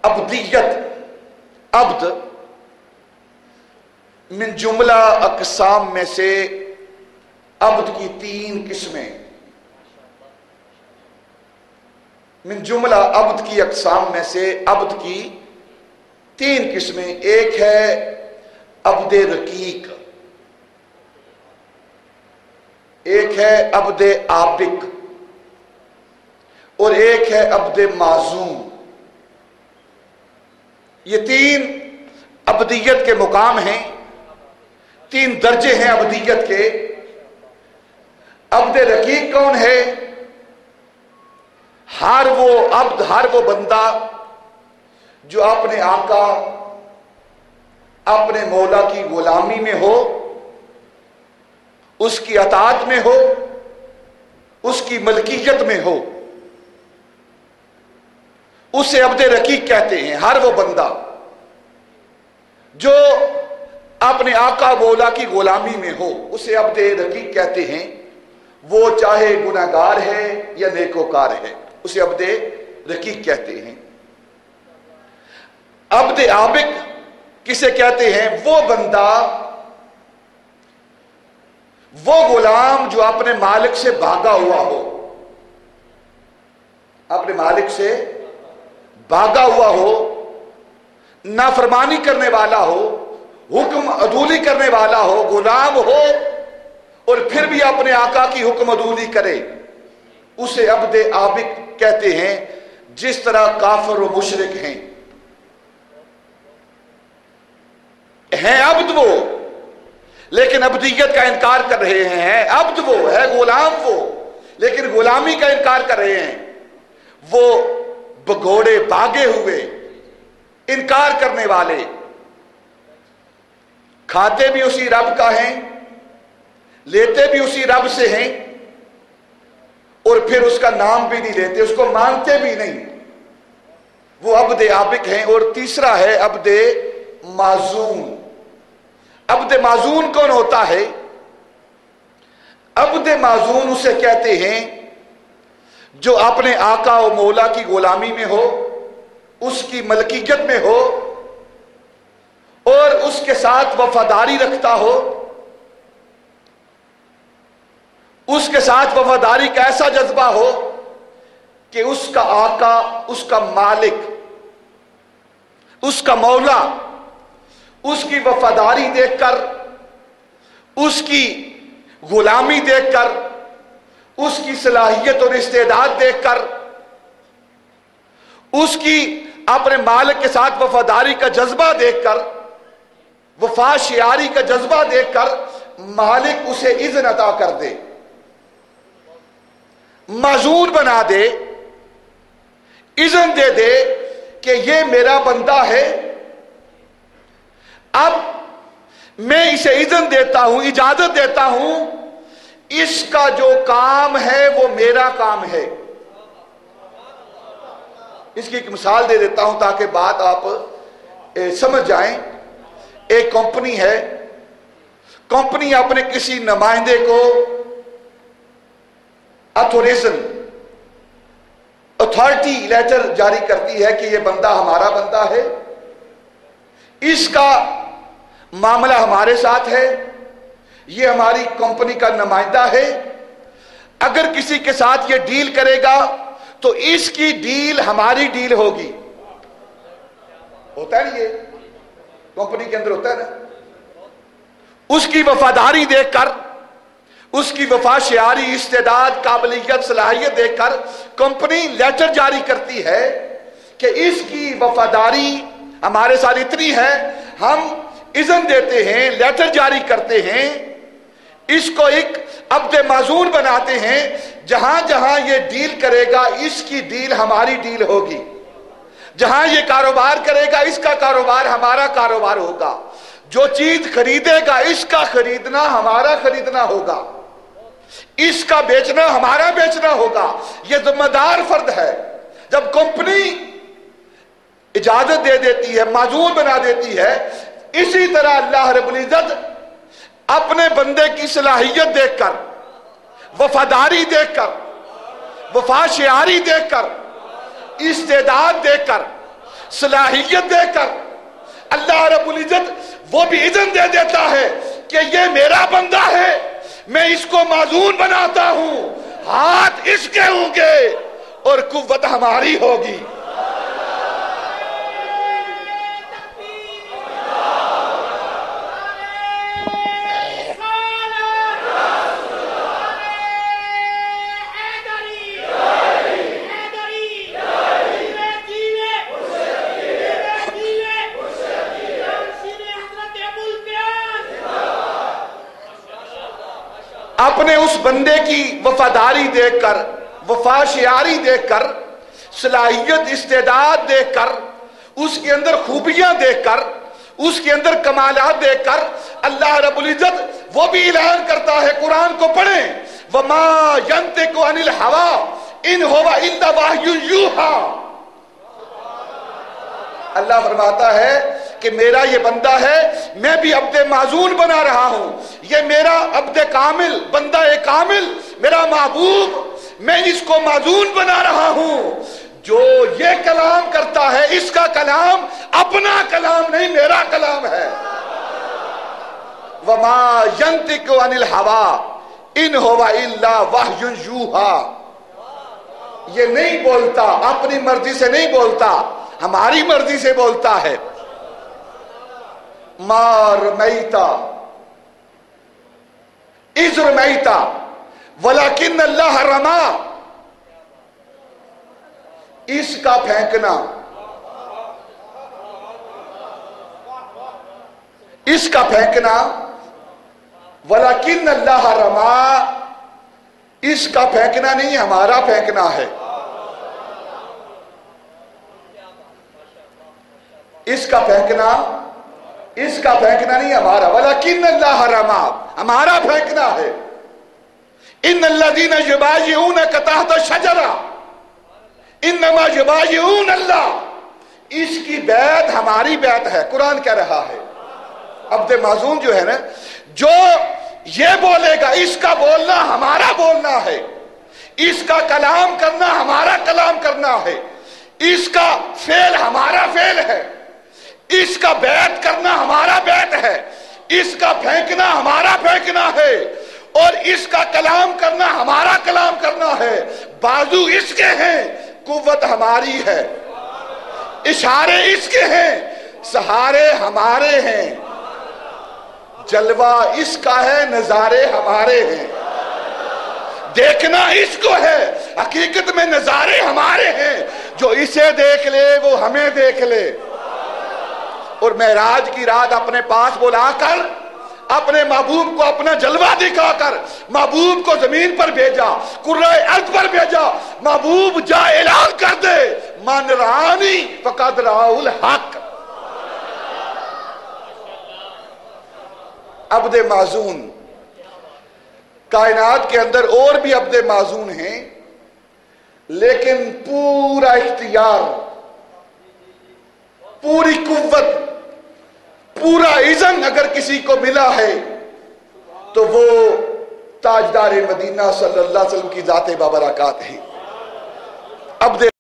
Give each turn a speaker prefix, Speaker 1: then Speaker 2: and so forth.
Speaker 1: ابدیت، عبد من جملہ اقسام میں سے عبد کی 3 قسمیں، من جملہ عبد کی اقسام میں سے عبد کی 3 قسمیں. ایک ہے عبد رقیق، ایک ہے عبد عابق، اور ایک ہے عبد معزوم. یہ 3 عبدیت کے مقام ہیں، 3 درجے ہیں عبدیت کے. عبد رقیق کون ہے؟ ہر وہ عبد، ہر وہ بندہ جو اپنے آقا، اپنے مولا کی غلامی میں ہو، اس کی اطاعت میں ہو، اس کی ملکیت میں ہو، اسے عبد رقیق کہتے ہیں. ہر وہ بندہ جو اپنے آقا مولا کی غلامی میں ہو اسے عبد رقیق کہتے ہیں. وہ چاہے گناہگار ہے یا نیکوکار ہے، اسے عبد رقیق کہتے ہیں. عبد عابق کسے کہتے ہیں؟ وہ بندہ، وہ غلام جو اپنے مالک سے بھاگا ہوا ہو، اپنے مالک سے بھاگا ہوا ہو، نافرمانی کرنے والا ہو، حکم عدولی کرنے والا ہو، غلام ہو اور پھر بھی اپنے آقا کی حکم عدولی کرے، اسے عبد عابق کہتے ہیں. جس طرح کافر و مشرک ہیں عبد وہ، لیکن عبدیت کا انکار کر رہے ہیں. عبد وہ ہے، غلام وہ، لیکن غلامی کا انکار کر رہے ہیں. وہ بگھوڑے بھاگے ہوئے انکار کرنے والے، کھاتے بھی اسی رب کا ہیں، لیتے بھی اسی رب سے ہیں، اور پھر اس کا نام بھی نہیں لیتے، اس کو مانتے بھی نہیں. وہ عبد عابق ہیں. اور تیسرا ہے عبد معزون. عبد معزون کون ہوتا ہے؟ عبد معزون اسے کہتے ہیں جو اپنے آقا و مولا کی غلامی میں ہو، اس کی ملکیت میں ہو، اور اس کے ساتھ وفاداری رکھتا ہو. اس کے ساتھ وفاداری کا ایسا جذبہ ہو کہ اس کا آقا، اس کا مالک، اس کا مولا اس کی وفاداری دیکھ کر، اس کی غلامی دیکھ کر، اس کی صلاحیت اور استعداد دیکھ کر، اس کی اپنے مالک کے ساتھ وفاداری کا جذبہ دیکھ کر، وفا شیاری کا جذبہ دیکھ کر مالک اسے اذن عطا کر دے، معزون بنا دے، اذن دے دے کہ یہ میرا بندہ ہے، اب میں اسے اذن دیتا ہوں، اجازت دیتا ہوں، اس کا جو کام ہے وہ میرا کام ہے. اس کی ایک مثال دے دیتا ہوں تاکہ بات آپ سمجھ جائیں. ایک کمپنی ہے، کمپنی اپنے کسی نمائندے کو اتھارٹی لیٹر جاری کرتی ہے کہ یہ بندہ ہمارا بندہ ہے، اس کا معاملہ ہمارے ساتھ ہے، یہ ہماری کمپنی کا نمائندہ ہے، اگر کسی کے ساتھ یہ ڈیل کرے گا تو اس کی ڈیل ہماری ڈیل ہوگی. ہوتا ہے نا، یہ کمپنی کے اندر ہوتا ہے نا. اس کی وفاداری دیکھ کر، اس کی وفا شعاری، استعداد، قابلیت، صلاحیت دیکھ کر کمپنی لیٹر جاری کرتی ہے کہ اس کی وفاداری ہمارے ساتھ اتنی ہے، ہم اذن دیتے ہیں، لیٹر جاری کرتے ہیں، اس کو ایک عبد معزون بناتے ہیں، جہاں جہاں یہ ڈیل کرے گا اس کی ڈیل ہماری ڈیل ہوگی، جہاں یہ کاروبار کرے گا اس کا کاروبار ہمارا کاروبار ہوگا، جو چیز خریدے گا اس کا خریدنا ہمارا خریدنا ہوگا، اس کا بیچنا ہمارا بیچنا ہوگا. یہ ذمہ دار فرد ہے. جب کمپنی اجازت دے دیتی ہے، معزول بنا دیتی ہے، اسی طرح اللہ رب العزت اپنے بندے کی صلاحیت دیکھ کر، وفاداری دیکھ کر، وفا شعاری دیکھ کر، استعداد دیکھ کر صلاحیت دے کر اللہ رب العزت وہ بھی اذن دے دیتا ہے کہ یہ میرا بندہ ہے، میں اس کو معزون بناتا ہوں، ہاتھ اس کے ہوں گے اور قوت ہماری ہوگی۔ اپنے اس بندے کی وفاداری دیکھ کر، وفا شعاری دیکھ کر، صلاحیت استعداد دیکھ کر، اس کے اندر خوبیاں دیکھ کر، اس کے اندر کمالات دیکھ کر اللہ رب العزت وہ بھی اعلان کرتا ہے، قرآن کو پڑھیں، وَمَا يَنْتِقُ عَنِ الْهَوَىٰ إِنْ هُوَ إِلَّا وَحْيٌ يُوحَىٰ۔ اللہ فرماتا ہے کہ میرا یہ بندہ ہے، میں بھی عبد معزون بنا رہا ہوں، یہ میرا عبد کامل، بندہ کامل، میرا محبوب، میں اس کو معزون بنا رہا ہوں۔ جو یہ کلام کرتا ہے اس کا کلام اپنا کلام نہیں، میرا کلام ہے۔ وَمَا يَنْتِقُ عَنِ الْهَوَىٰ إِنْ هُوَ إِلَّا وَحْيٌ يُوحَىٰ۔ یہ نہیں بولتا، اپنی مرضی سے نہیں بولتا، ہماری مرضی سے بولتا ہے۔ مَا رَمَيْتَ إِذْ رَمَيْتَ وَلَكِنَّ اللَّهَ رَمَىٰ۔ اس کا پھینکنا، اس کا پھینکنا، وَلَكِنَّ اللَّهَ رَمَىٰ، اس کا پھینکنا نہیں، ہمارا پھینکنا ہے۔ اس کا پھینکنا نہیں ہمارا، وَلَكِنَّ اللَّهَ رَمَىٰ، ہمارا پھینکنا ہے۔ إِنَّ الَّذِينَ يُبَايِعُونَكَ تَحْتَ الشَّجَرَةِ إِنَّمَا يُبَايِعُونَ اللَّهَ۔ اس کی بیعت ہماری بیعت ہے، قرآن کہہ رہا ہے۔ عبد معزون جو ہے نا، جو یہ بولے گا، اس کا بولنا ہمارا بولنا ہے، اس کا کلام کرنا ہمارا کلام کرنا ہے، اس کا فعل ہمارا فعل ہے، اس کا بیعت کرنا ہمارا بیعت ہے، اس کا پھینکنا ہمارا پھینکنا ہے، اور اس کا کلام کرنا ہمارا کلام کرنا ہے۔ بازو اس کے ہیں، قوت ہماری ہے، اشارے اس کے ہیں، سہارے ہمارے ہیں، جلوہ اس کا ہے، نظارے ہمارے ہیں، دیکھنا اس کو ہے، حقیقت میں نظارے ہمارے ہیں، جو اسے دیکھ لے وہ ہمیں دیکھ لے۔ اور معراج کی رات اپنے پاس بلا کر، اپنے محبوب کو اپنا جلوہ دکھا کر محبوب کو زمین پر بھیجا، کرۂ ارض پر بھیجا۔ محبوب جا اعلان کر دے، من رآنی فقد رآہ الحق۔ عبد معزون، کائنات کے اندر اور بھی عبد معزون ہیں، لیکن پورا اختیار، پوری قوت، پورا اذن اگر کسی کو ملا ہے تو وہ تاجدار مدینہ صلی اللہ علیہ وسلم کی ذات بابرکات ہے۔ عبد